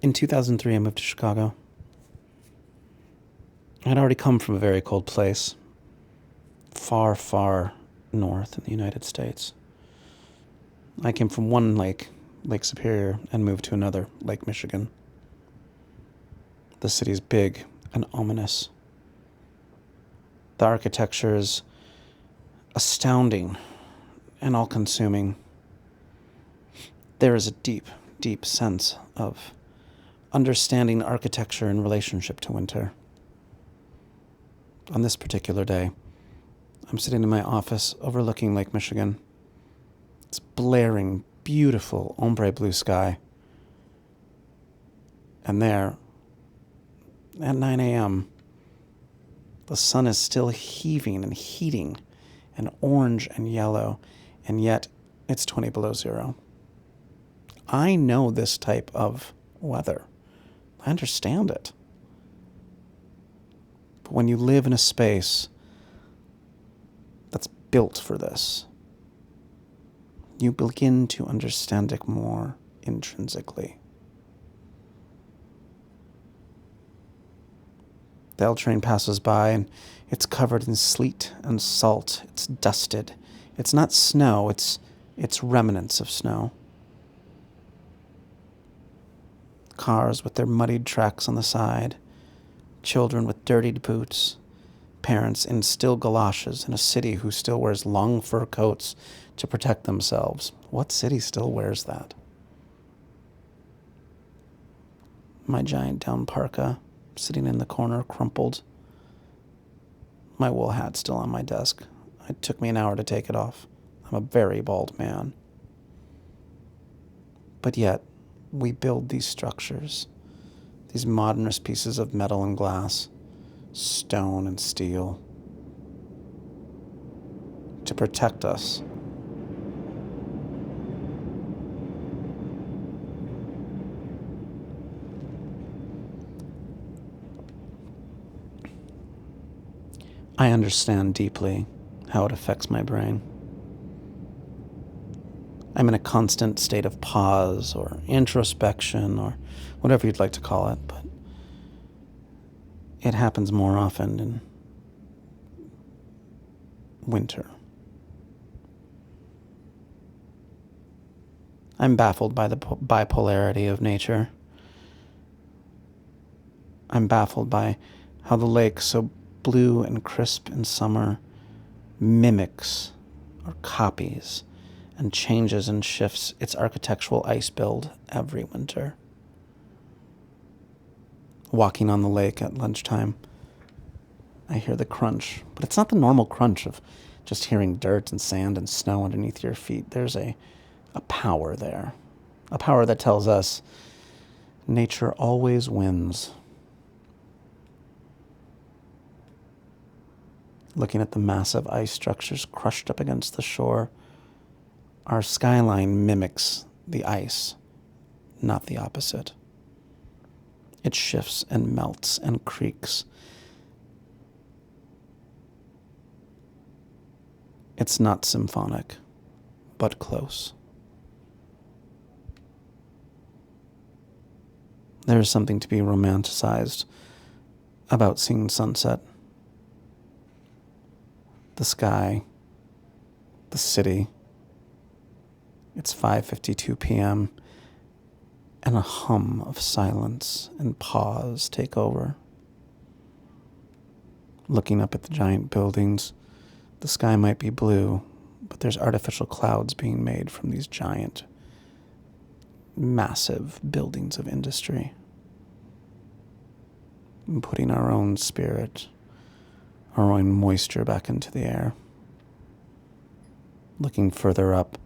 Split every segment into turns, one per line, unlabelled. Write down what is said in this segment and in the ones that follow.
In 2003, I moved to Chicago. I'd already come from a very cold place, far, far north in the United States. I came from one lake, Lake Superior, and moved to another, Lake Michigan. The city's big and ominous. The architecture is astounding and all-consuming. There is a deep, deep sense of understanding architecture in relationship to winter. On this particular day, I'm sitting in my office overlooking Lake Michigan. It's blaring, beautiful ombre blue sky. And there, at 9 a.m., the sun is still heaving and heating and orange and yellow, and yet it's 20 below zero. I know this type of weather. I understand it. But when you live in a space that's built for this, you begin to understand it more intrinsically. The L train passes by and it's covered in sleet and salt. It's dusted. It's not snow, it's remnants of snow. Cars with their muddied tracks on the side, children with dirtied boots, parents in still galoshes in a city who still wears long fur coats to protect themselves. What city still wears that? My giant down parka sitting in the corner, crumpled. My wool hat still on my desk. It took me an hour to take it off. I'm a very bald man. But yet, we build these structures, these modernist pieces of metal and glass, stone and steel, to protect us. I understand deeply how it affects my brain. I'm in a constant state of pause or introspection or whatever you'd like to call it, but it happens more often in winter. I'm baffled by the bipolarity of nature. I'm baffled by how the lake, so blue and crisp in summer, mimics or copies and changes and shifts its architectural ice build every winter. Walking on the lake at lunchtime, I hear the crunch, but it's not the normal crunch of just hearing dirt and sand and snow underneath your feet. There's a power there, a power that tells us nature always wins. Looking at the massive ice structures crushed up against the shore, our skyline mimics the ice, not the opposite. It shifts and melts and creaks. It's not symphonic, but close. There is something to be romanticized about seeing sunset. The sky, the city. It's 5:52 p.m. and a hum of silence and pause take over. Looking up at the giant buildings, the sky might be blue, but there's artificial clouds being made from these giant, massive buildings of industry. And putting our own spirit, our own moisture back into the air. Looking further up,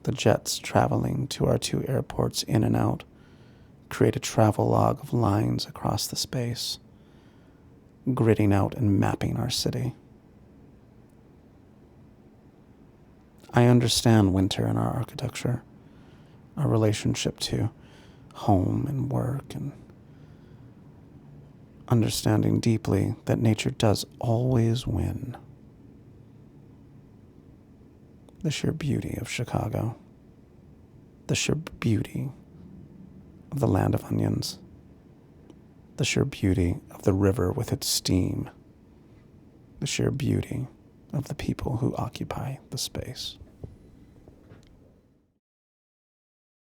the jets traveling to our two airports in and out create a travel log of lines across the space, gridding out and mapping our city. I understand winter in our architecture, our relationship to home and work, and understanding deeply that nature does always win. The sheer beauty of Chicago, the sheer beauty of the land of onions, the sheer beauty of the river with its steam, the sheer beauty of the people who occupy the space.